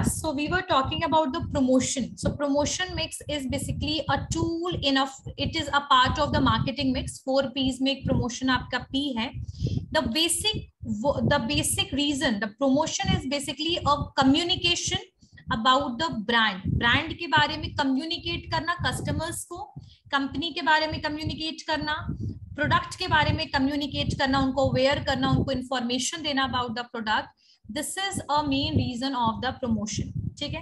So we were talking about the promotion. So promotion mix is basically a tool it is a part of the marketing mix. 4 P's में promotion आपका P है. The basic reason the promotion is basically a communication about the brand के बारे में communicate करना, customers को company के बारे में communicate करना, product के बारे में communicate करना, उनको aware करना, उनको information देना about the product. This is a main reason of the promotion. ठीक है?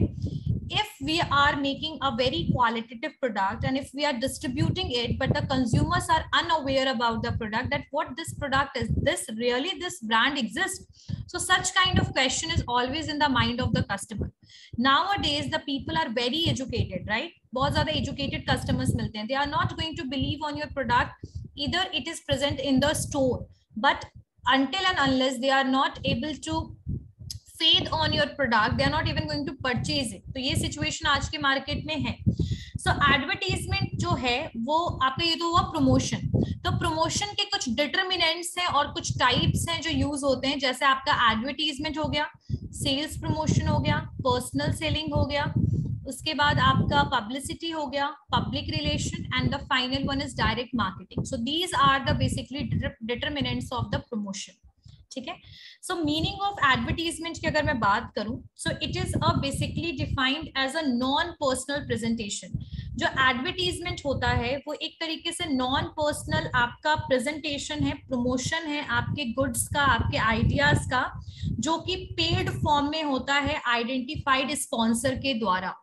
If we are making a very qualitative product and if we are distributing it, but the consumers are unaware about the product, that what this product is, this brand exists. So such kind of question is always in the mind of the customer. Nowadays, the people are very educated, right? बहुत ज़्यादा educated customers मिलते हैं. They are not going to believe on your product. Either it is present in the store, but until and unless they are not able to faith on your product, they are not even going to purchase it. तो ये situation आज के market में है. So advertisement जो है वो आपका ये तो हुआ promotion. तो promotion के कुछ determinants हैं और कुछ types हैं जो use होते हैं. जैसे आपका advertisement हो गया, sales promotion हो गया, personal selling हो गया, उसके बाद आपका publicity हो गया, public relation, and the final one is direct marketing. So these are the basically determinants of the promotion. ठीक है? So meaning of advertisement की अगर मैं बात करूं, so it is a basically defined as a non-personal presentation. जो advertisement होता है वो एक तरीके से non-personal आपका presentation है, promotion है आपके goods का, आपके ideas का, जो कि paid form में होता है identified sponsor के द्वारा.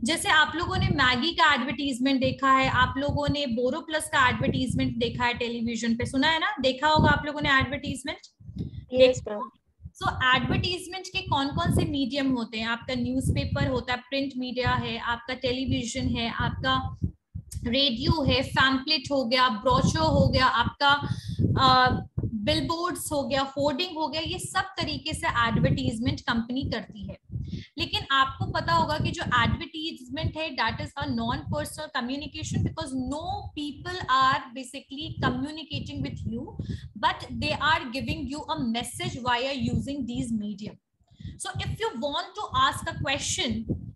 जैसे आप लोगों ने मैगी का एडवर्टीजमेंट देखा है, आप लोगों ने बोरो प्लस का एडवर्टीजमेंट देखा है टेलीविजन पे, सुना है ना, देखा होगा आप लोगों ने एडवर्टीजमेंट. Yes, ma'am. सो एडवर्टीजमेंट के कौन कौन से मीडियम होते हैं? आपका न्यूज़पेपर होता है, प्रिंट मीडिया है, आपका टेलीविजन है, आपका रेडियो है, पैम्पलेट हो गया, ब्रोशर हो गया, आपका बिलबोर्ड्स हो गया, होर्डिंग हो गया. ये सब तरीके से एडवर्टीजमेंट कंपनी करती है. लेकिन आपको पता होगा कि जो एडवर्टीजमेंट है that is a non personal communication, because no people are basically communicating with you, but they are giving you a message via using these medium. So if you want to ask a question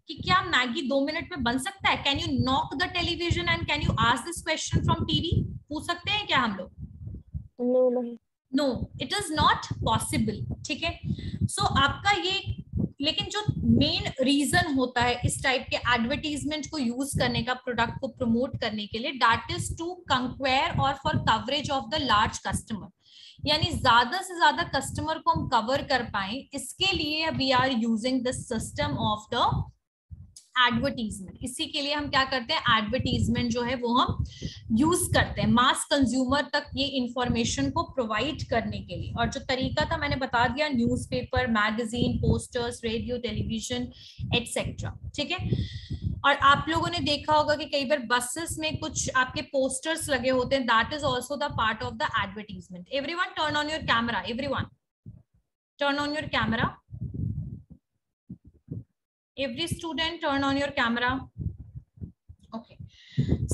कि क्या Maggi 2 minute में बन सकता है, can you knock the television and can you ask this question from TV? पूछ सकते हैं क्या हम लोग? No, it is not possible. ठीक है? सो आपका ये, लेकिन जो मेन रीजन होता है इस टाइप के एडवर्टीजमेंट को यूज करने का, प्रोडक्ट को प्रमोट करने के लिए, दैट इज टू कंक्वेयर और for coverage of the large customer. यानी ज्यादा से ज्यादा कस्टमर को हम कवर कर पाए, इसके लिए we are using the system of the advertisement. इसी के लिए हम क्या करते हैं, एडवर्टीजमेंट जो है वो हम यूज करते हैं मास कंज्यूमर तक ये इंफॉर्मेशन को प्रोवाइड करने के लिए. और जो तरीका था मैंने बता दिया, newspaper, magazine, posters, radio, television etcetera. ठीक है? और आप लोगों ने देखा होगा कि कई बार बसेस में कुछ आपके पोस्टर्स लगे होते हैं, that is also the part of the advertisement. Everyone turn on your camera, everyone turn on your camera. Every student turn on your camera. Okay,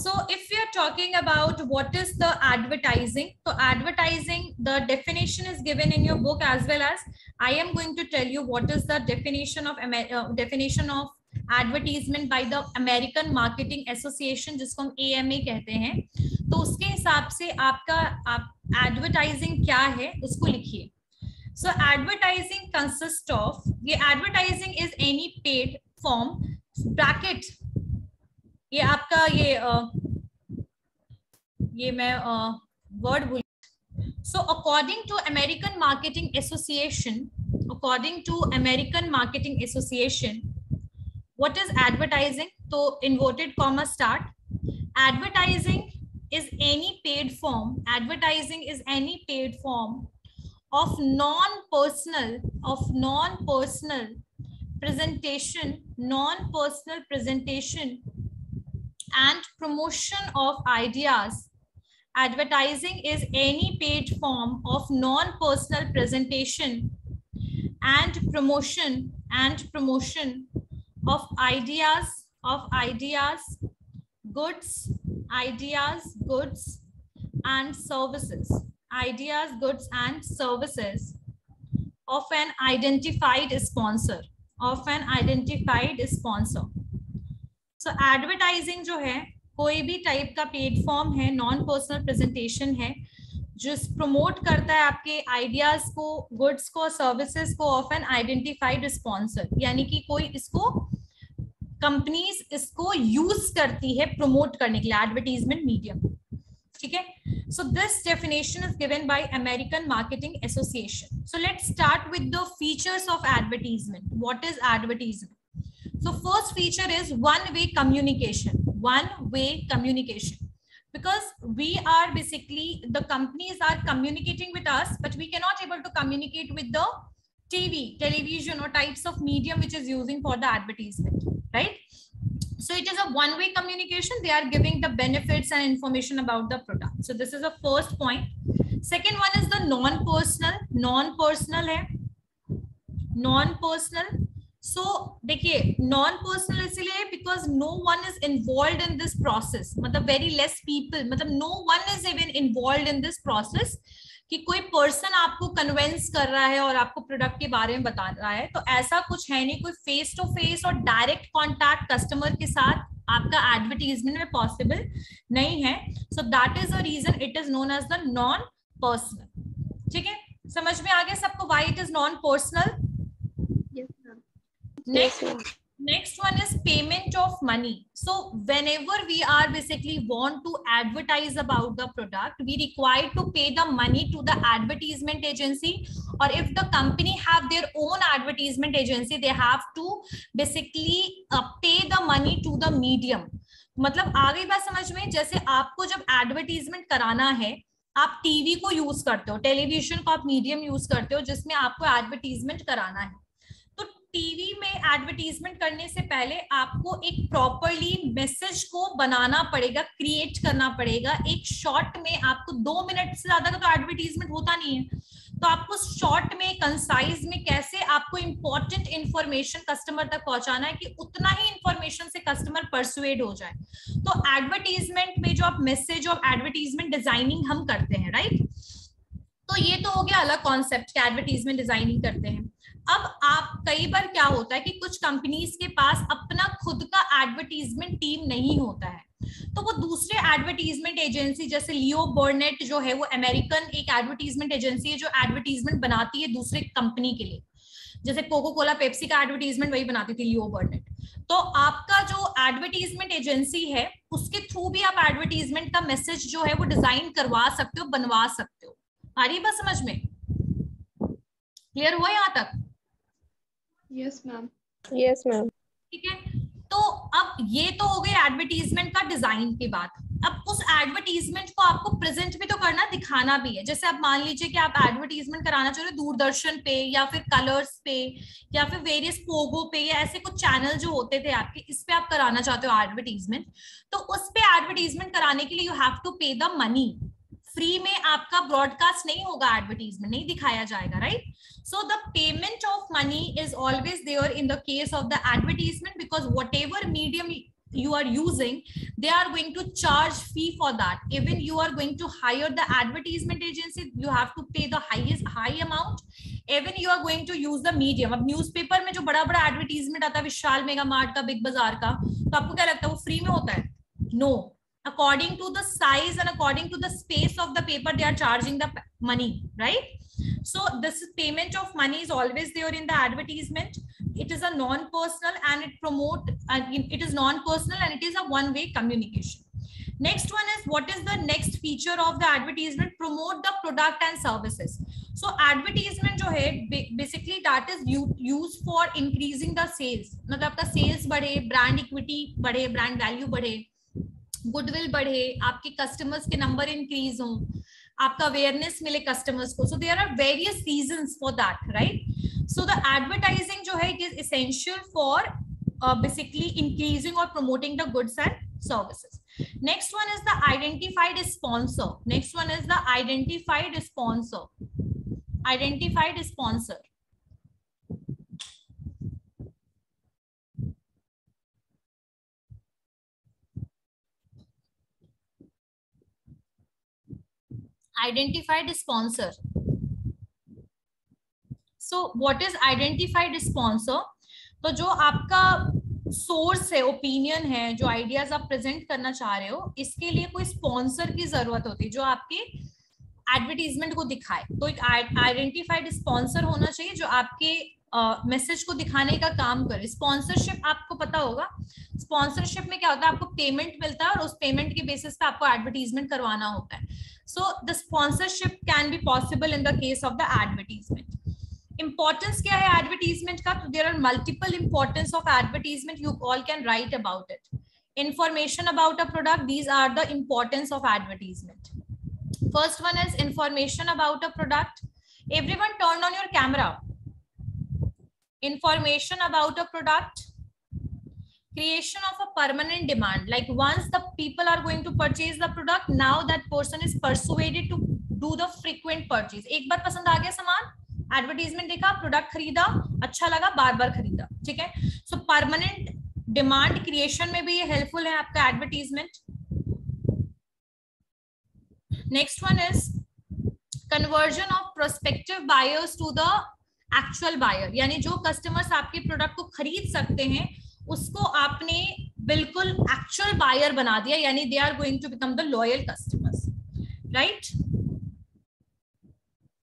so if we are talking about what is the advertising, so advertising, the definition is given in your book, as well as I am going to tell you what is the definition of advertisement by the American Marketing Association, जिसको हम AMA कहते हैं. तो उसके हिसाब से आपका advertising क्या है उसको लिखिए. So advertising consists of, ये advertising is any paid form, bracket, ये आपका ये मैं word भूल. So according to American Marketing Association, what is advertising? So inverted comma start. Advertising is any paid form. Advertising is any paid form of non-personal presentation and promotion of ideas. Advertising is any paid form of non-personal presentation and promotion of ideas, goods and services. Ideas, goods and services of an identified sponsor. of an identified sponsor. So advertising जो है कोई भी type का platform है, non personal presentation है, जो promote करता है आपके आइडियाज को, गुड्स को, सर्विसेज को ऑफ एन आइडेंटिफाइड स्पॉन्सर, यानी कि कोई इसको कंपनीज इसको यूज करती है प्रमोट करने के लिए, एडवर्टीजमेंट मीडियम. ठीक है. So this definition is given by American Marketing Association. So let's start with the features of advertisement. What is advertisement? So first feature is one-way communication. One-way communication. Because we are basically, the companies are communicating with us, but we cannot able to communicate with the television or types of medium which is using for the advertisement, right? So it is a one-way communication. They are giving the benefits and information about the product. So this is the first point. Second one is the non-personal. Non-personal है, non-personal. So देखिए non-personal इसलिए because no one is involved in this process. मतलब very less people. मतलब no one is even involved in this process. कि कोई person आपको convince कर रहा है और आपको प्रोडक्ट के बारे में बता रहा है, तो ऐसा कुछ है नहीं. कोई फेस टू फेस और डायरेक्ट कांटेक्ट कस्टमर के साथ आपका एडवर्टीजमेंट में पॉसिबल नहीं है. So that is the reason it is known as the non personal. ठीक है, समझ में आ गया सबको why it is non personal. Next one is payment of money. So whenever we are basically want to advertise about the product, we require to pay the money to the advertisement agency, or if the company have their own advertisement agency, they have to basically pay the money to the medium. मतलब आ गई बात समझ में. जैसे आपको जब advertisement कराना है, आप टीवी को यूज करते हो, टेलीविजन को आप मीडियम यूज करते हो जिसमें आपको एडवर्टीजमेंट कराना है. टीवी में एडवर्टीजमेंट करने से पहले आपको एक प्रॉपरली मैसेज को बनाना पड़ेगा, क्रिएट करना पड़ेगा. एक शॉर्ट में आपको 2 मिनट से ज्यादा का तो एडवर्टीजमेंट होता नहीं है, तो आपको शॉर्ट में, कंसाइज में कैसे आपको इंपॉर्टेंट इंफॉर्मेशन कस्टमर तक पहुंचाना है कि उतना ही इंफॉर्मेशन से कस्टमर परसुएड हो जाए. तो एडवर्टीजमेंट में जो आप मैसेज और एडवर्टीजमेंट डिजाइनिंग हम करते हैं, राइट, तो ये तो हो गया अलग कॉन्सेप्ट कि एडवर्टीजमेंट डिजाइनिंग करते हैं. अब आप कई बार क्या होता है कि कुछ कंपनीज के पास अपना खुद का एडवर्टीजमेंट टीम नहीं होता है, तो वो दूसरे एडवर्टीजमेंट एजेंसी, जैसे लियो बर्नेट जो है वो अमेरिकन एक एडवर्टीजमेंट एजेंसी है जो एडवर्टीजमेंट बनाती है दूसरे कंपनी के लिए. जैसे कोको कोला, पेप्सी का एडवर्टीजमेंट वही बनाती थी, लियो बर्नेट. तो आपका जो एडवर्टीजमेंट एजेंसी है उसके थ्रू भी आप एडवर्टीजमेंट का मैसेज जो है वो डिजाइन करवा सकते हो, बनवा सकते हो. आ रही बात समझ में? क्लियर हुआ यहाँ तक? Yes ma'am. Yes ma'am. ठीक है, तो अब ये तो हो गई एडवर्टीजमेंट का डिजाइन की बात. अब उस एडवर्टीजमेंट को आपको प्रेजेंट भी तो करना, दिखाना भी है. जैसे आप मान लीजिए कि आप एडवर्टीजमेंट कराना चाह रहे हो दूरदर्शन पे या फिर कलर्स पे या फिर वेरियस पोगो पे या ऐसे कुछ चैनल जो होते थे आपके, इस पे आप कराना चाहते हो एडवर्टीजमेंट, तो उस पे एडवर्टीजमेंट कराने के लिए यू हैव टू पे द मनी. फ्री में आपका ब्रॉडकास्ट नहीं होगा, एडवर्टीजमेंट नहीं दिखाया जाएगा, right. So the payment of money is always there in the case of the advertisement, because whatever medium you are using, they are going to charge fee for that. Even you are going to hire the advertisement agency, you have to pay the high amount. Even you are going to use the medium. अब newspaper में जो बड़ा बड़ा advertisement आता है, विशाल mega mart का, big बाजार का, तो आपको क्या लगता है वो फ्री में होता है? No. According to the size and according to the space of the paper, they are charging the money, right? So this payment of money is always there in the advertisement. It is a non-personal and it is non-personal and it is a one-way communication. Next one is, what is the next feature of the advertisement? Promote the product and services. So advertisement जो है basically that is used for increasing the sales. मतलब आपका sales बढ़े, brand equity बढ़े, brand value बढ़े, goodwill बढ़े, आपके customers के नंबर इंक्रीज हो, आपका अवेयरनेस मिले कस्टमर्स को. So there are various reasons for that, right. So the advertising जो है it is essential for basically increasing और promoting the goods and services. Next one is the identified sponsor. Next one is the identified sponsor. Identified sponsor. Identified sponsor. So what is identified sponsor? तो जो आपका source है, opinion है, जो ideas आप present करना चाह रहे हो, इसके लिए कोई स्पॉन्सर की जरूरत होती है जो आपके एडवर्टीजमेंट को दिखाए। तो एक आइडेंटिफाइड स्पॉन्सर होना चाहिए जो आपके मैसेज को दिखाने का काम करे। स्पॉन्सरशिप आपको पता होगा, स्पॉन्सरशिप में क्या होता है, आपको पेमेंट मिलता है और उस पेमेंट के बेसिस पे आपको एडवर्टीजमेंट करवाना होता है। So the sponsorship can be possible in the case of the advertisement. Importance क्या है एडवर्टीजमेंट का? There are multiple importance of advertisement, you all can write about it. Information about a product, these are the importance of advertisement. First one is information about a product. Everyone turn on your camera. Information about a product. Creation of a permanent demand. Like once the people are going to purchase the product, now that person is persuaded to do the frequent purchase. एक बार पसंद आ गया सामान, advertisement देखा, product खरीदा, अच्छा लगा, बार बार खरीदा, ठीक है। सो परमानेंट डिमांड क्रिएशन में भी ये हेल्पफुल है आपका advertisement. Next one is conversion of prospective buyers to the actual buyer, यानी जो कस्टमर्स आपके प्रोडक्ट को खरीद सकते हैं उसको आपने बिल्कुल एक्चुअल बायर बना दिया, यानी they are going to become the loyal customers, right?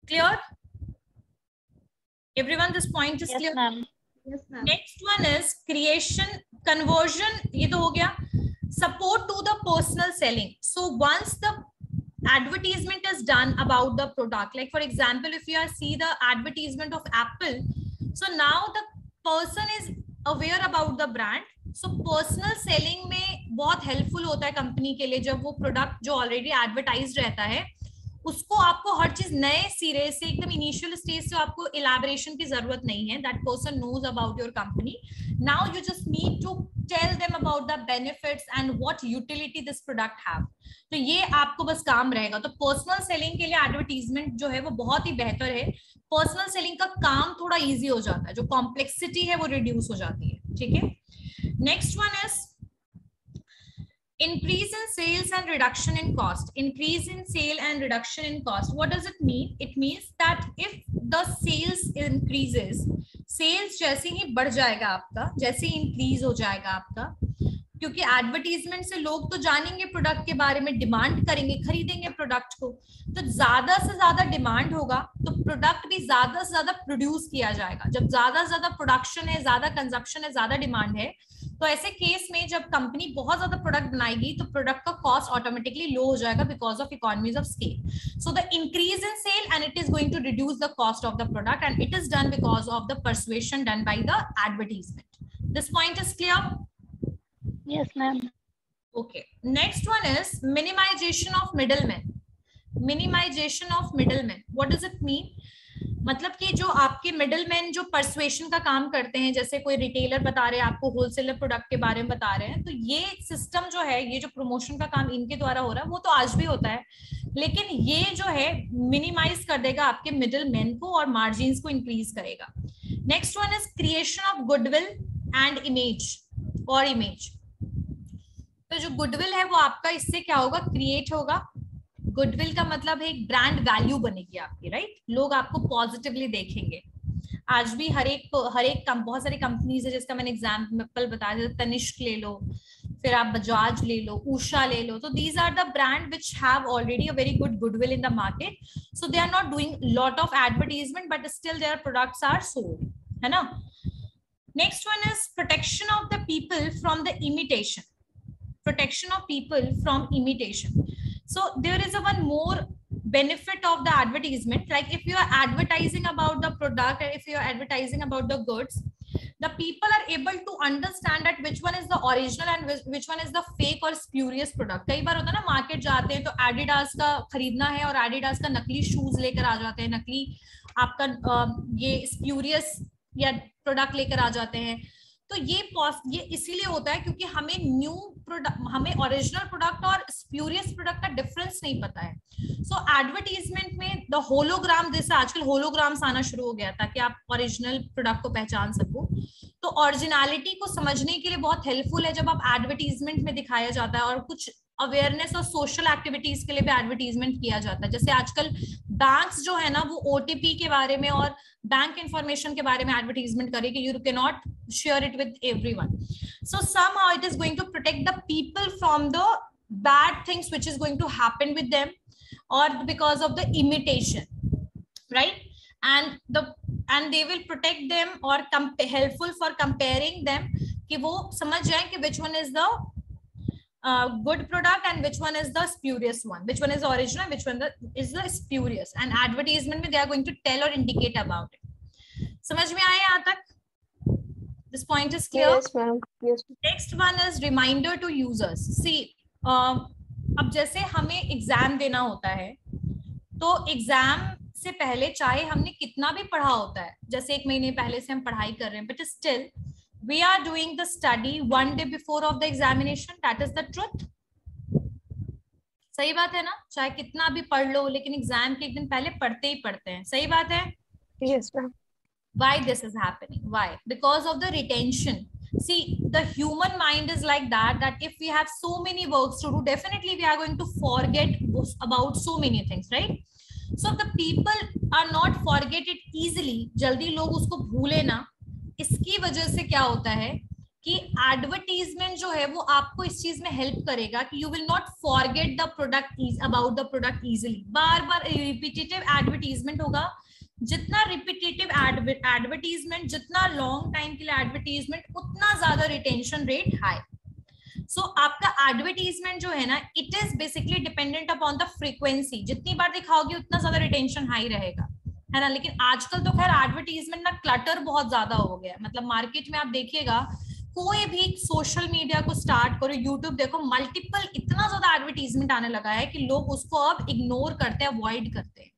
Clear everyone? This point is clear? Yes, ma'am. Next one is creation, conversion, ये तो हो गया। Support to the personal selling. So once the advertisement is done about the product, like for example if you see the advertisement of Apple, so now the person is aware about the brand. so personal selling में बहुत helpful होता है company के लिए, जब वो product जो already advertise रहता है उसको आपको हर चीज नए सिरे से एकदम इनिशियल स्टेज से आपको इलैबोरेशन की जरूरत नहीं है. That person knows about your company. Now you just need to tell them about the benefits and what utility this product have. तो ये आपको बस काम रहेगा. तो पर्सनल सेलिंग के लिए एडवर्टीजमेंट जो है वो बहुत ही बेहतर है. पर्सनल सेलिंग का काम थोड़ा इजी हो जाता है, जो कॉम्प्लेक्सिटी है वो रिड्यूस हो जाती है. ठीक है. Next one is increase in sales and reduction in cost. Increase in sale and reduction in cost. What does it mean? It means that if the sales increases, sales जैसे ही बढ़ जाएगा आपका, जैसे ही increase हो जाएगा आपका, क्योंकि एडवर्टीजमेंट से लोग तो जानेंगे प्रोडक्ट के बारे में, डिमांड करेंगे, खरीदेंगे प्रोडक्ट को. तो ज्यादा से ज्यादा डिमांड होगा तो प्रोडक्ट भी ज्यादा से ज्यादा प्रोड्यूस किया जाएगा. जब ज्यादा से ज्यादा प्रोडक्शन है, ज्यादा कंजप्शन है, ज्यादा डिमांड है, तो ऐसे केस में जब कंपनी बहुत ज्यादा प्रोडक्ट बनाएगी तो प्रोडक्ट का कॉस्ट ऑटोमेटिकली लो हो जाएगा because of economies of scale. So the increase in sale and it is going to reduce the cost of the product and it is done because of the persuasion done by the advertisement. This point is clear? Yes, ma'am. Okay. Next one is minimization of middlemen. Minimization of middlemen. What does it mean? मतलब कि जो आपके middleman जो persuasion का काम करते हैं, जैसे कोई रिटेलर बता रहे हैं आपको होलसेलर प्रोडक्ट के बारे में बता रहे हैं, तो ये सिस्टम जो है, ये जो प्रमोशन का काम इनके द्वारा हो रहा है वो तो आज भी होता है, लेकिन ये जो है मिनिमाइज कर देगा आपके मिडलमैन को और मार्जिन्स को इंक्रीज करेगा. Next one is creation of goodwill and image और इमेज. तो जो गुडविल है वो आपका इससे क्या होगा, क्रिएट होगा. गुडविल का मतलब है एक ब्रांड वैल्यू बनेगी आपकी, राइट? लोग आपको पॉजिटिवली देखेंगे. आज भी हर एक बहुत सारी कंपनीज है जिसका मैंने एग्जाम्पल बताया, जैसे तनिष्क ले लो, फिर आप बजाज ले लो, उषा ले लो. तो these are the brand which have already a very good goodwill in the market. So they are not doing lot of advertisement but still their products are sold, है ना? Next one is protection of the people from the imitation. Protection of people from imitation. So there is a one more benefit of the advertisement. Like if you are advertising about the product and if you are advertising about the goods, the people are able to understand that which one is the original and which one is the fake or spurious product. कई बार होता है ना, market जाते हैं तो Adidas का खरीदना है और एडिडास का नकली शूज लेकर आ जाते हैं, नकली आपका ये स्प्यूरियस या प्रोडक्ट लेकर आ जाते हैं. तो ये इसीलिए होता है क्योंकि हमें न्यू प्रोडक्ट, हमें ओरिजिनल प्रोडक्ट और स्प्यूरियस प्रोडक्ट का डिफरेंस नहीं पता है. सो एडवर्टीजमेंट में द होलोग्राम, जैसे आजकल होलोग्राम्स आना शुरू हो गया ताकि आप ओरिजिनल प्रोडक्ट को पहचान सको. तो ओरिजिनलिटी को समझने के लिए बहुत हेल्पफुल है जब आप एडवर्टीजमेंट में दिखाया जाता है और कुछ अवेयरनेस और सोशल एक्टिविटीज के लिए भी एडवर्टीजमेंट किया जाता है। जैसे आजकल बैंक्स जो है ना वो ओटीपी के बारे में और बैंक इंफॉर्मेशन के बारे में एडवर्टीजमेंट करे कि you can not share it with everyone. So somehow it is going to protect the people from the bad things which is going to happen with them or because of the imitation, right? And they will protect them or helpful for comparing them कि वो समझ जाए कि which one is the good product and which one is the spurious one, which one is the original, which one is the spurious, and advertisement में they are going to tell or indicate about it. समझ में आया यहाँ तक? This point is clear? Yes, ma'am. Yes. Next one is reminder to users. See, अब जैसे हमें exam देना होता है तो एग्जाम से पहले चाहे हमने कितना भी पढ़ा होता है, जैसे 1 महीने पहले से हम पढ़ाई कर रहे हैं, but still we are doing the study 1 day before of the examination. That is the truth. सही बात है ना? चाहे कितना भी पढ़ लो लेकिन एग्जाम के 1 दिन पहले पढ़ते ही पढ़ते हैं। सही बात है? Yes, ma'am. Why this is happening? Why? Because of the retention. See, the human mind is like that if we have so many works to do, definitely we are going to forget about so many things, right? So the people are not forget it easily. जल्दी लोग उसको भूले ना, इसकी वजह से क्या होता है कि एडवर्टीजमेंट जो है वो आपको इस चीज में हेल्प करेगा कि you will not forget the product about the product easily. Bar bar repetitive advertisement होगा, जितना रिपीटेटिव एडवर्टीजमेंट, जितना लॉन्ग टाइम के लिए एडवर्टीजमेंट, उतना ज्यादा रिटेंशन रेट हाई। सो आपका एडवर्टीजमेंट जो है ना, it is basically dependent upon the frequency. जितनी बार दिखाओगे उतना ज्यादा रिटेंशन हाई रहेगा, है ना। लेकिन आजकल तो खैर एडवर्टीजमेंट ना क्लटर बहुत ज्यादा हो गया, मतलब मार्केट में आप देखिएगा कोई भी सोशल मीडिया को स्टार्ट करो, यूट्यूब देखो, मल्टीपल इतना ज्यादा एडवर्टीजमेंट आने लगा है कि लोग उसको अब इग्नोर करते हैं, अवॉइड करते हैं।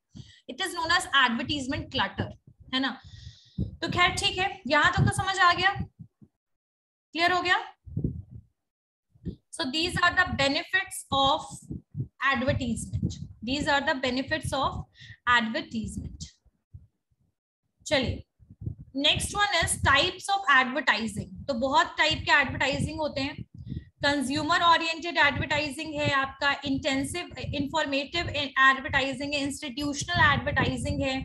It is known as advertisement clutter, है ना। तो खैर ठीक है, यहां तक तो समझ आ गया, क्लियर हो गया। So these are the benefits of advertisement, these are the benefits of advertisement. चलिए, next one is types of advertising. तो बहुत टाइप के एडवर्टाइजिंग होते हैं। कंज्यूमर ओरिएंटेड एडवर्टाइजिंग है आपका, इंटेंसिव इंफॉर्मेटिव एडवर्टाइजिंग है, इंस्टीट्यूशनल एडवर्टाइजिंग है,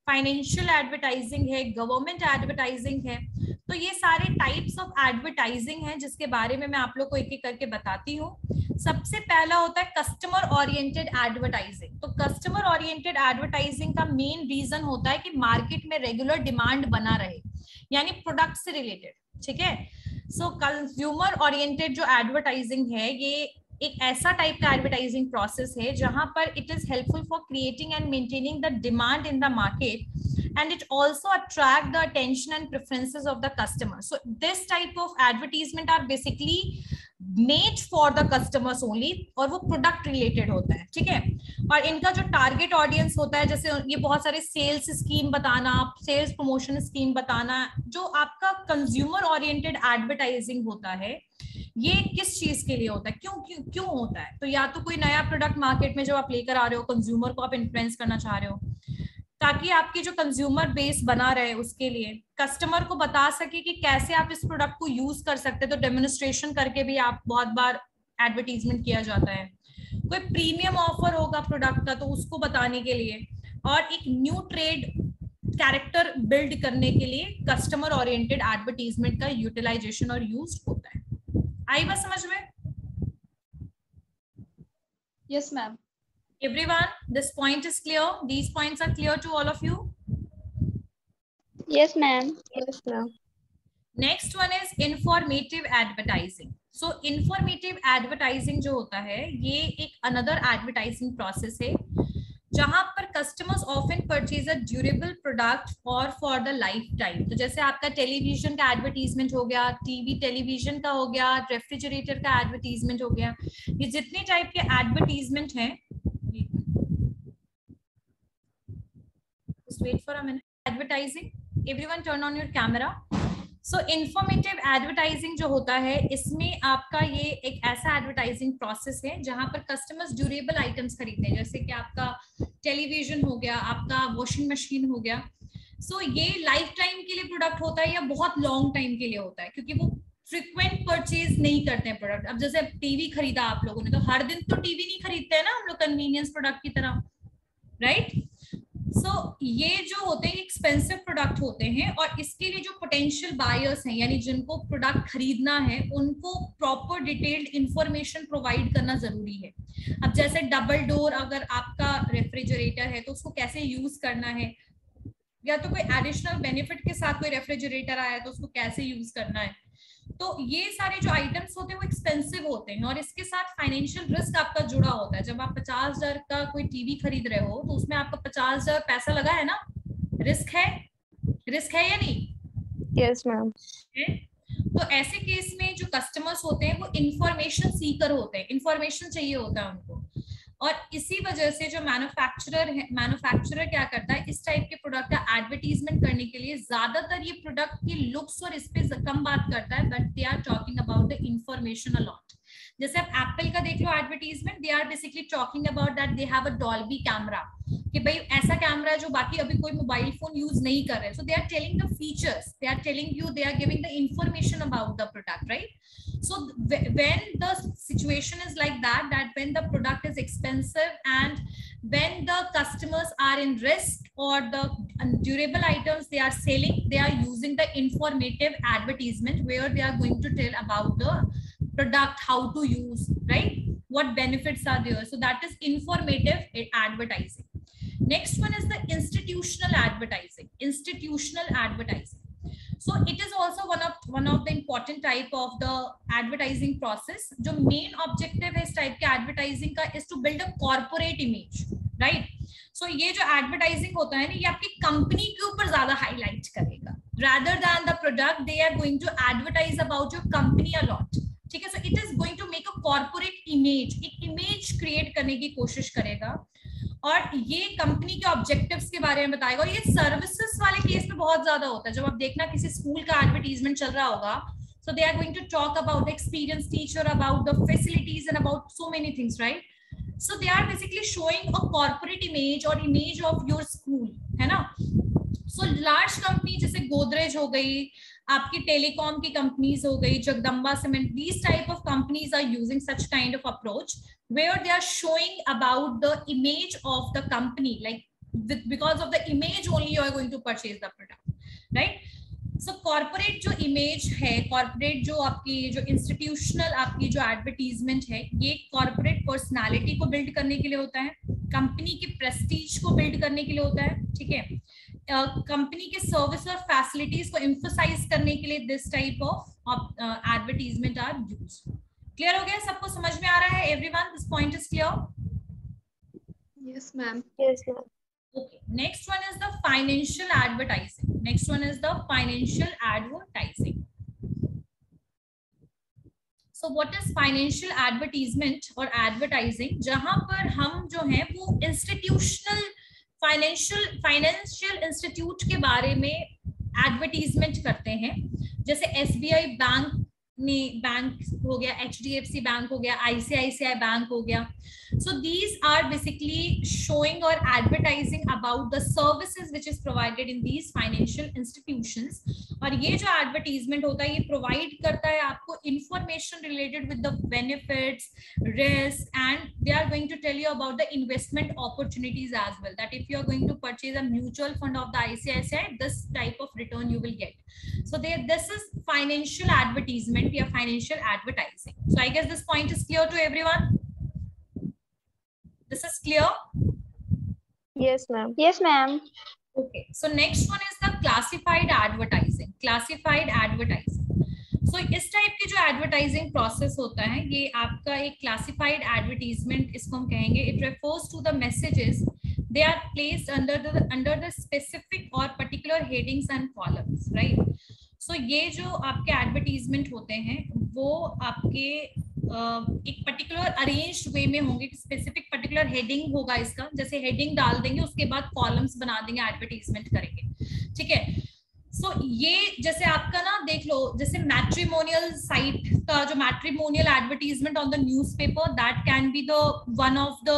फाइनेंशियल एडवर्टाइजिंग है, गवर्नमेंट एडवर्टाइजिंग है। तो ये सारे टाइप्स ऑफ एडवर्टाइजिंग हैं जिसके बारे में मैं आप लोग को एक एक करके बताती हूँ। सबसे पहला होता है कस्टमर ओरिएंटेड एडवर्टाइजिंग। तो कस्टमर ओरिएंटेड एडवर्टाइजिंग का मेन रीजन होता है कि मार्केट में रेगुलर डिमांड बना रहे, यानी प्रोडक्ट से रिलेटेड, ठीक है। सो कंज्यूमर ओरिएंटेड जो एडवर्टाइजिंग है, ये एक ऐसा टाइप का एडवर्टाइजिंग प्रोसेस है जहां पर it is helpful for creating and maintaining the demand in the market, and it also attract the attention and preferences of the customer. So this type of advertisement are basically made for the customers only, और वो product related होता है, ठीक है। और इनका जो target audience होता है, जैसे ये बहुत सारे सेल्स स्कीम बताना, सेल्स प्रमोशन स्कीम बताना, जो आपका कंज्यूमर ओरिएंटेड एडवर्टाइजिंग होता है, ये किस चीज के लिए होता है, क्यों होता है। तो या तो कोई नया प्रोडक्ट मार्केट में जो आप लेकर आ रहे हो, कंज्यूमर को आप इन्फ्लुएंस करना चाह रहे हो ताकि आपकी जो कंज्यूमर बेस बना रहे, उसके लिए कस्टमर को बता सके कि कैसे आप इस प्रोडक्ट को यूज कर सकते हैं। तो डेमोन्स्ट्रेशन करके भी आप बहुत बार एडवर्टीजमेंट किया जाता है। कोई प्रीमियम ऑफर होगा प्रोडक्ट का तो उसको बताने के लिए, और एक न्यू ट्रेड कैरेक्टर बिल्ड करने के लिए कस्टमर ओरिएंटेड एडवर्टीजमेंट का यूटिलाइजेशन और यूज होता है। आई बात समझ में? Yes, ma'am. Everyone, this point is clear? These points are clear to all of you? Yes, ma'am. Yes, ma'am. Next one is informative advertising. So informative advertising जो होता है, ये एक another advertising process है जहां पर customers often purchase a durable product और for the life time. तो जैसे आपका टेलीविजन का एडवर्टीजमेंट हो गया, टेलीविजन का हो गया, रेफ्रिजरेटर का एडवर्टीजमेंट हो गया, ये जितने टाइप के एडवर्टीजमेंट हैं, just wait for a minute. Advertising, everyone turn on your camera. So informative advertising जो होता है, इसमें आपका ये एक ऐसा एडवर्टाइजिंग प्रोसेस है जहां पर कस्टमर्स ड्यूरेबल आइटम्स खरीदते हैं, जैसे कि आपका टेलीविजन हो गया, आपका वॉशिंग मशीन हो गया। सो ये लाइफ टाइम के लिए प्रोडक्ट होता है या बहुत लॉन्ग टाइम के लिए होता है, क्योंकि वो फ्रिक्वेंट परचेज नहीं करते हैं प्रोडक्ट। अब जैसे टीवी खरीदा आप लोगों ने, तो हर दिन तो टीवी नहीं खरीदते हैं ना हम लोग कन्वीनियंस प्रोडक्ट की तरह, राइट। सो ये जो होते हैं एक्सपेंसिव प्रोडक्ट होते हैं, और इसके लिए जो पोटेंशियल बायर्स हैं, यानी जिनको प्रोडक्ट खरीदना है, उनको प्रॉपर डिटेल्ड इंफॉर्मेशन प्रोवाइड करना जरूरी है। अब जैसे डबल डोर अगर आपका रेफ्रिजरेटर है तो उसको कैसे यूज करना है, या तो कोई एडिशनल बेनिफिट के साथ कोई रेफ्रिजरेटर आया है तो उसको कैसे यूज करना है। तो ये सारे जो आइटम्स होते हैं वो एक्सपेंसिव होते हैं, और इसके साथ फाइनेंशियल रिस्क आपका जुड़ा होता है। जब आप 50,000 का कोई टीवी खरीद रहे हो तो उसमें आपका 50,000 पैसा लगा है ना, रिस्क है या नहीं? Yes ma'am. तो ऐसे केस में जो कस्टमर्स होते हैं वो इंफॉर्मेशन सीकर होते हैं, इंफॉर्मेशन चाहिए होता है उनको, और इसी वजह से जो मैन्युफैक्चरर क्या करता है, इस टाइप के प्रोडक्ट का एडवर्टीजमेंट करने के लिए ज्यादातर ये प्रोडक्ट की लुक्स और इस पे कम बात करता है, but they are talking about the information a lot. जैसे आप एप्पल का देख लो advertisement, they are basically talking about that they have a Dolby camera, कि भाई ऐसा कैमरा है जो बाकी अभी कोई मोबाइल फोन यूज नहीं कर रहे। So they are telling the features, they are telling you, they are giving the information about the product, right. So when the situation is like that, that when the product is expensive and when the customers are in risk, or the durable items they are selling, they are using the informative advertisement where they are going to tell about the product, how to use, right, what benefits are there. So that is informative advertising. Next one is the institutional advertising. So it is also one of the important type of the advertising process. जो main objective है इस type के advertising का is to build a corporate image, right? So ये जो advertising होता है ना, ये आपकी company के ऊपर ज्यादा highlight करेगा, rather than the product. They are going to advertise about your company a lot, ठीक है। So it is going to make a corporate image, एक image create करने की कोशिश करेगा, और ये कंपनी के ऑब्जेक्टिव्स के बारे में बताएगा। और ये सर्विसेज वाले केस में बहुत ज्यादा होता है। जब आप देखना किसी स्कूल का एडवर्टीजमेंट चल रहा होगा, so they are going to talk about the experienced teacher, about the facilities and about so many things, right? So they are basically showing a corporate image or image of your school, है ना। So large company जैसे गोदरेज हो गई, आपकी telecom की companies हो गई, Jagdamba cement, these type of companies are using such kind of approach where they are showing about the image of the company, like because of the image only you are going to purchase the product, right? So corporate जो image है, corporate जो आपकी जो institutional आपकी जो advertisement है, ये corporate personality को build करने के लिए होता है, कंपनी की prestige को build करने के लिए होता है, ठीक है। कंपनी के सर्विस और फैसिलिटीज को emphasize करने के लिए this type of advertisement are used. Clear हो गया? सबको समझ में आ रहा है? Everyone, this point is clear? Yes ma'am. Yes ma'am. Okay, next one is the financial advertising. Next one is the financial advertising. So what is financial advertisement or advertising? जहां पर हम जो है वो institutional financial institute के बारे में advertisement करते हैं। जैसे SBI बैंक हो गया, HDFC बैंक हो गया, ICICI बैंक हो गया। So these are basically showing or advertising about the services which is provided in these financial institutions. और ये जो advertisement होता है ये provide करता है आपको information related with the benefits, risks, and they are going to tell you about the investment opportunities as well. That if you are going to purchase a mutual fund of the ICICI, this type of return you will get. So this is financial advertisement or financial advertising. So I guess this point is clear to everyone. This is clear? Yes, ma'am. Yes, ma'am. Okay. So next one is the classified advertising. Classified advertising. So इस type की जो advertising process होता है, ये आपका एक classified advertisement इसको हम कहेंगे. It refers to the messages they are placed under the specific or particular headings and columns, right? So ये जो आपके advertisement होते हैं वो आपके एक पर्टिकुलर अरेंज्ड वे में होंगे, स्पेसिफिक पर्टिकुलर हेडिंग होगा इसका, जैसे हेडिंग डाल देंगे उसके बाद कॉलम्स बना देंगे, एडवर्टाइजमेंट करेंगे, ठीक है। सो ये जैसे आपका ना देख लो, जैसे मैट्रिमोनियल साइट का जो matrimonial advertisement on the newspaper, that can be the one of the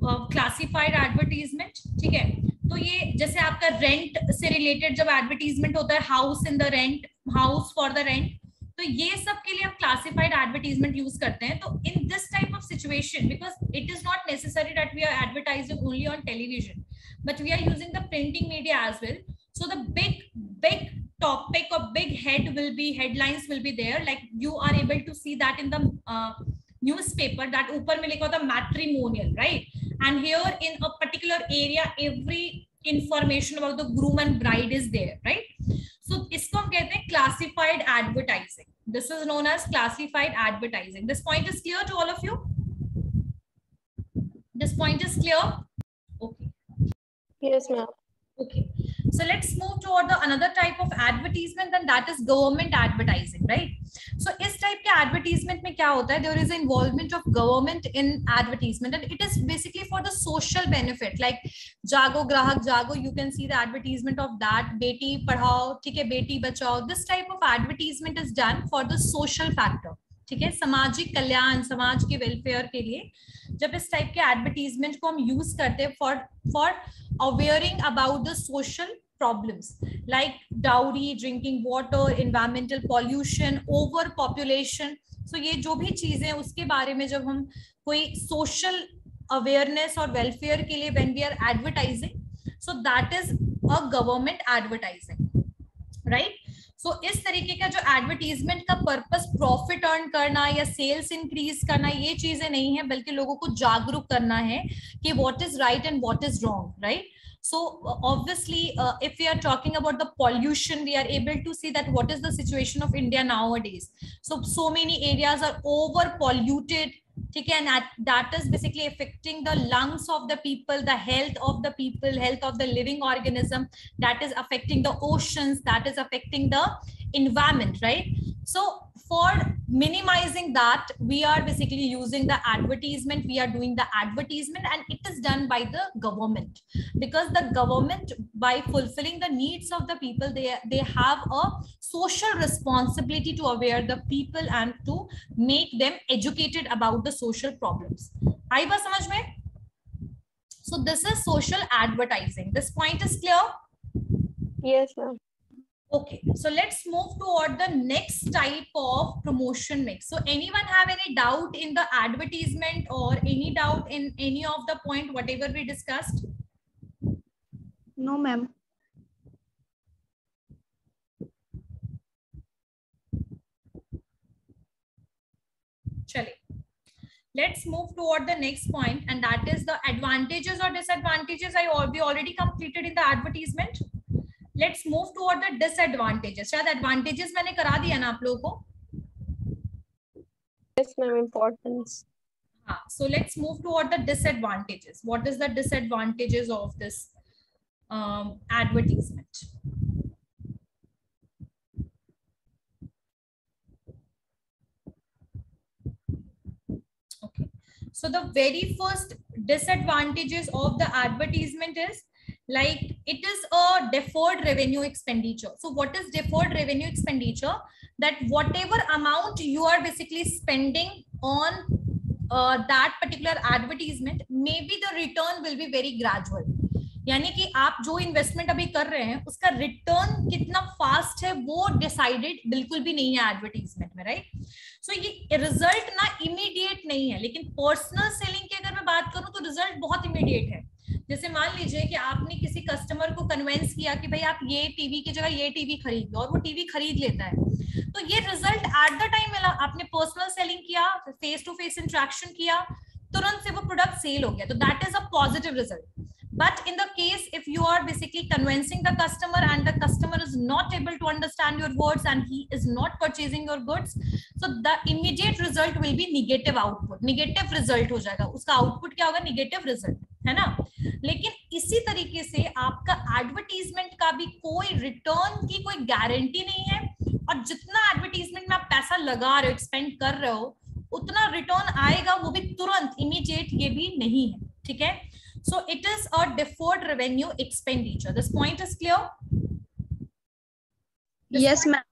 classified advertisement, ठीक है। तो ये जैसे आपका रेंट से रिलेटेड जब एडवर्टाइजमेंट होता है, house in the rent, house for the rent, तो ये सब के लिए हम क्लासिफाइड एडवर्टीजमेंट यूज करते हैं. तो in this type of situation, because it is not necessary that we are advertising only on television, but we are using the printing media as well. So the big topic or big headlines will be there, like you are able to see that in the newspaper, that upar mein likha hota matrimonial, right? And here in a particular area every information about the groom and bride is there, right? So isko hum kehte hain classified advertising. This is known as classified advertising. This point is clear to all of you? This point is clear? Okay. Yes, ma'am. Okay, so let's move toward the another type of advertisement, and that is government advertising, right? So इस type के advertisement में क्या होता है? There is involvement of government in advertisement, and it is basically for the social benefit, like जागो ग्राहक जागो, you can see the advertisement of that. Beti Padhao, ठीक है, Beti Bachao. This type of advertisement is done for the social factor, ठीक है, सामाजिक कल्याण, समाज के वेलफेयर के लिए जब इस टाइप के एडवर्टीजमेंट को हम यूज करते हैं for awaring about the social problems like dowry, drinking water, environmental pollution, over population. So ये जो भी चीजें उसके बारे में जब हम कोई सोशल अवेयरनेस और वेलफेयर के लिए when we are advertising, so that is a government advertising, right? So इस तरीके का जो एडवर्टीजमेंट का पर्पस प्रॉफिट अर्न करना या सेल्स इंक्रीज करना, ये चीजें नहीं है, बल्कि लोगों को जागरूक करना है कि what is right and what is wrong, right? So obviously if we are talking about the pollution, we are able to see that what is the situation of India nowadays. So many areas are over polluted, ठीक है, and that is basically affecting the lungs of the people, the health of the people, health of the living organism, that is affecting the oceans, that is affecting the environment, right? So for minimizing that, we are basically using the advertisement, we are doing the advertisement, and it is done by the government, because the government, by fulfilling the needs of the people, they have a social responsibility to aware the people and to make them educated about the social problems. आई बात समझ में? So this is social advertising. This point is clear? Yes, ma'am. Okay, so let's move toward the next type of promotion mix. So anyone have any doubt in the advertisement or any doubt in any of the point whatever we discussed? No, ma'am. Chale. Let's move toward the next point, and that is the advantages or disadvantages. We already completed in the advertisement. Let's move toward the disadvantages. शायद advantages मैंने करा दिया ना आप लोगों को? Yes, ma'am. Importance. हाँ, so let's move toward the disadvantages. What is the disadvantages of this advertisement? Okay, so the very first disadvantages of the advertisement is like it is a deferred revenue expenditure. So what is deferred revenue expenditure? That whatever amount you are basically spending on that particular advertisement, maybe the return will be very gradual. यानी कि आप जो investment अभी कर रहे हैं उसका return कितना फास्ट है वो डिसाइडेड बिल्कुल भी नहीं है एडवर्टीजमेंट में, राइट? सो ये रिजल्ट ना इमीडिएट नहीं है, लेकिन पर्सनल सेलिंग की अगर मैं बात करूं तो रिजल्ट बहुत इमीडिएट है. जैसे मान लीजिए कि आपने किसी कस्टमर को कन्विंस किया कि भाई आप ये टीवी की जगह ये टीवी खरीद लो, और वो टीवी खरीद लेता है, तो ये रिजल्ट एट द टाइम मिला. आपने पर्सनल सेलिंग किया, फेस टू फेस इंटरेक्शन किया, तुरंत से वो प्रोडक्ट सेल हो गया, तो that is a positive result. But in the case if you are basically convincing the customer and the customer is not able to understand your words and he is not purchasing your goods, so the immediate result will be negative output, negative result हो जाएगा. उसका output क्या होगा? Negative result, है ना? लेकिन इसी तरीके से आपका एडवर्टीजमेंट का भी कोई रिटर्न की कोई गारंटी नहीं है, और जितना एडवर्टीजमेंट में आप पैसा लगा रहे हो, एक्सपेंड कर रहे हो, उतना रिटर्न आएगा वो भी तुरंत, इमीडिएट ये भी नहीं है, ठीक है? So it is a deferred revenue expenditure. This point is clear? Yes, ma'am.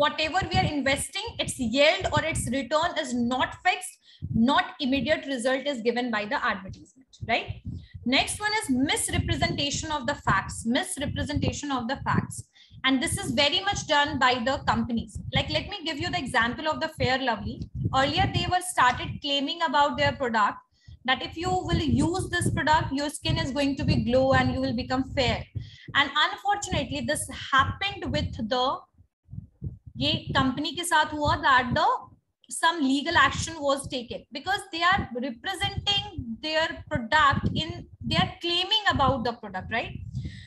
Whatever we are investing, its yield or its return is not fixed, not immediate result is given by the advertisement, right? Next one is misrepresentation of the facts. Misrepresentation of the facts. and this is very much done by the companies. Like, let me give you the example of the Fair Lovely. Earlier they were started claiming about their product that if you will use this product, your skin is going to be glow and you will become fair. And unfortunately this happened with the ये company के साथ हुआ that the some legal action was taken because they are representing their product in, they are claiming about the product, right?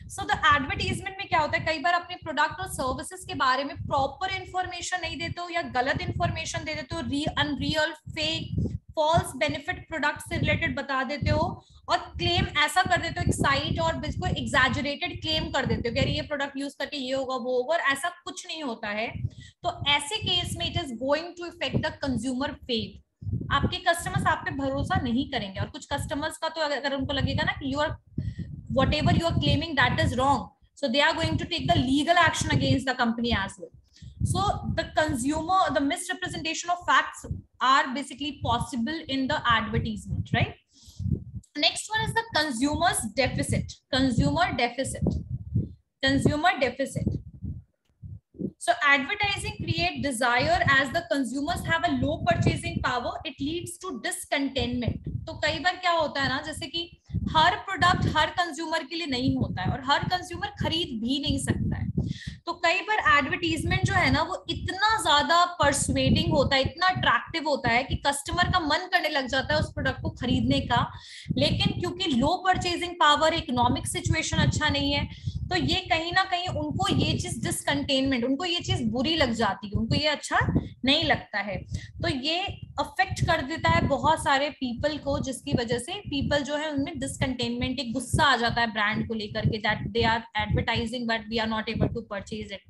So the advertisement में क्या होता है, कई बार अपने प्रोडक्ट और सर्विसेज के बारे में प्रॉपर इंफॉर्मेशन नहीं देते हो या गलत इंफॉर्मेशन दे देते हो, unreal, fake, false benefit product से रिलेटेड बता देते हो और क्लेम ऐसा कर देते हो एक साइट और बिल्कुल एग्जैजरेटेड क्लेम कर देते हो कि अरे ये प्रोडक्ट यूज करके ये होगा वो होगा, और ऐसा कुछ नहीं होता है. तो ऐसे केस में it is going to effect the consumer faith. आपके कस्टमर्स आप पे भरोसा नहीं करेंगे, और कुछ कस्टमर्स का तो अगर उनको लगेगा ना कि you are whatever you are claiming that is wrong, so they are going to take the legal action against the company as well. So the consumer, the misrepresentation of facts are basically possible in the advertisement, right? Next one is the consumer's deficit. Consumer deficit. So advertising create desire as the consumers have a low purchasing power. It leads to discontentment. तो कई बार क्या होता है ना, जैसे कि हर product हर consumer के लिए नहीं होता है और हर कंज्यूमर खरीद भी नहीं सकता है. तो कई बार एडवर्टीजमेंट जो है ना वो इतना ज्यादा परसुएडिंग होता है, इतना अट्रैक्टिव होता है कि कस्टमर का मन करने लग जाता है उस प्रोडक्ट को खरीदने का. लेकिन क्योंकि लो परचेजिंग पावर, इकोनॉमिक सिचुएशन अच्छा नहीं है, तो ये कहीं ना कहीं उनको ये चीज डिसकंटेनमेंट, उनको ये चीज बुरी लग जाती है, उनको ये अच्छा नहीं लगता है. तो ये अफेक्ट कर देता है बहुत सारे पीपल को, जिसकी वजह से पीपल जो है उनमें डिसकंटेनमेंट, एक गुस्सा आ जाता है ब्रांड को लेकर के, that they are advertising but we are not able to purchase it.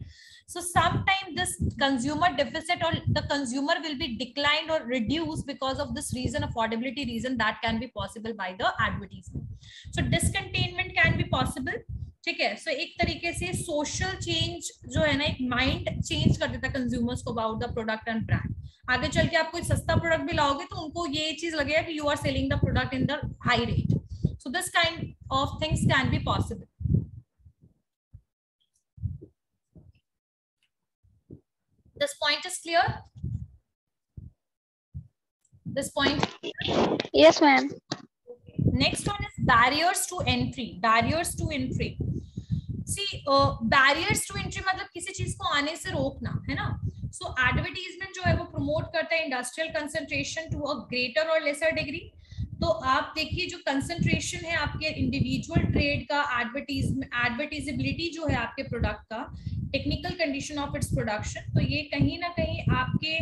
So sometimes this consumer deficit or the consumer will be declined or reduced because of this reason, affordability reason, that can be possible by the advertisement. So discontentment can be possible. ठीक है. सो एक तरीके से social change जो है ना, एक mind change कर देता है कंज्यूमर्स को about the product and brand. आगे चल के आप कोई सस्ता प्रोडक्ट भी लाओगे तो उनको ये चीज लगेगा कि you are selling the product in the high rate. So this kind of things can be possible. This point is clear? This point is clear? Yes, ma'am. Next one is barriers to entry. Barriers to entry. See, barriers to entry मतलब किसी चीज को आने से रोकना, है ना. So advertisement जो है वो promote करता है industrial concentration to a greater or lesser degree. तो आप देखिए जो कंसंट्रेशन है आपके इंडिविजुअल ट्रेड का, एडवर्टाइजेबिलिटी जो है आपके प्रोडक्ट का, technical condition of its production, तो ये कहीं ना कहीं आपके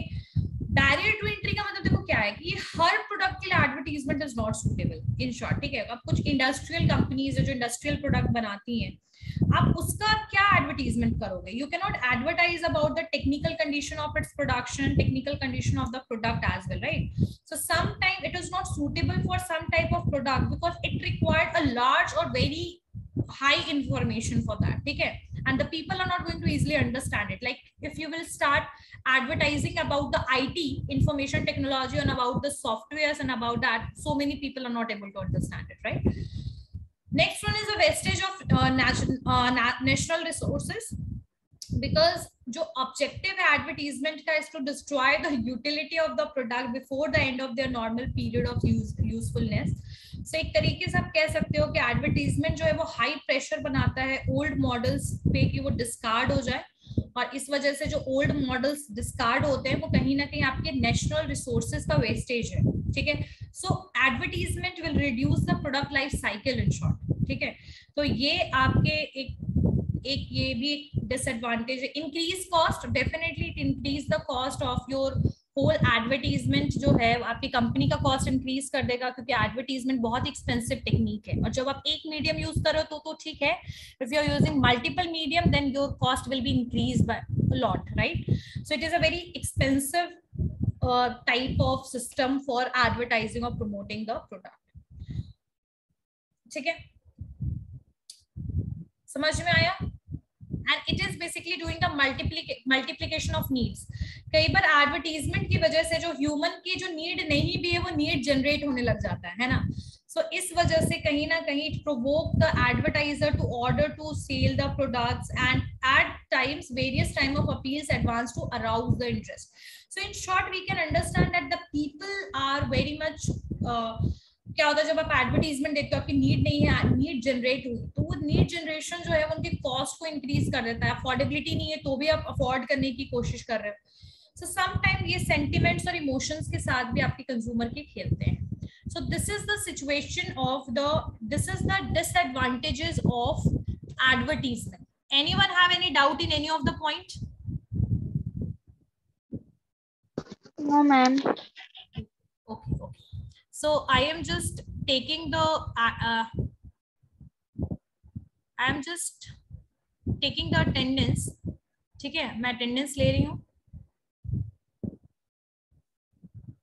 बैरियर टू एंट्री का मतलब देखो क्या है कि ये हर प्रोडक्ट के लिए advertisement is not suitable in short. ठीक है. अब कुछ इंडस्ट्रियल कंपनीज है जो इंडस्ट्रियल प्रोडक्ट बनाती हैं, आप उसका क्या एडवर्टाइजमेंट करोगे? You can not advertise about the technical condition of its production, technical condition of the product as well, right? So sometime it is not suitable for some type of product because it required a large और very high information for that. ठीक है. And the people are not going to easily understand it. Like if you will start advertising about the IT, information technology, and about the softwares and about that, so many people are not able to understand it, right? Next one is a wastage of national resources, because जो objective है advertisement का is to destroy the utility of the product before the end of their normal period of usefulness. So एक तरीके से आप कह सकते हो कि एडवर्टीजमेंट जो है वो हाई प्रेशर बनाता है ओल्ड मॉडल्स पे कि वो डिस्कार्ड हो जाए, और इस वजह से जो ओल्ड मॉडल्स डिस्कार्ड होते हैं वो कहीं ना कहीं आपके नेशनल रिसोर्सेज का वेस्टेज है. ठीक है. So advertisement will reduce the product life cycle in short. ठीक है. तो ये आपके एक ये भी एक डिसएडवांटेज है. Increase cost, definitely it increase the cost of your whole advertisement जो है आपकी कंपनी का कॉस्ट इंक्रीज कर देगा, क्योंकि एडवर्टीजमेंट बहुत एक्सपेंसिव टेक्निक है. और जब आप एक मीडियम यूज कर रहे हो तो ठीक है. If you are using multiple medium then your cost will be increase by a lot, right? So it is a very expensive type of system for advertising और प्रमोटिंग द प्रोडक्ट. ठीक है. समझ में आया? And it is basically doing the multiplication of needs. कई बार advertisement की वजह से जो ह्यूमन की जो नीड नहीं भी है वो नीड जनरेट होने लग जाता है ना. So इस वजह से कहीं ना कहीं it provoke the advertiser to order to sell the products, and at times various time of appeals advance to arouse the interest. So in short we can understand that the people are very much क्या होता है जब आप advertisement देखते हो आपकी need नहीं है, नीड जनरेट हुई, तो वो नीड जनरेशन जो है वो उनके कॉस्ट को इंक्रीज कर देता है. अफोर्डेबिलिटी नहीं है तो भी आप अफोर्ड करने की कोशिश कर रहे हो. सो समटाइम ये सेंटिमेंट्स और इमोशंस के साथ भी आपके कंज्यूमर के खेलते हैं. So this is the situation of this is the disadvantages of advertisement. Anyone have any doubt in any of the point? No, ma'am. Okay. So I am just taking the attendance. ठीक है, मैं attendance ले रही हूँ.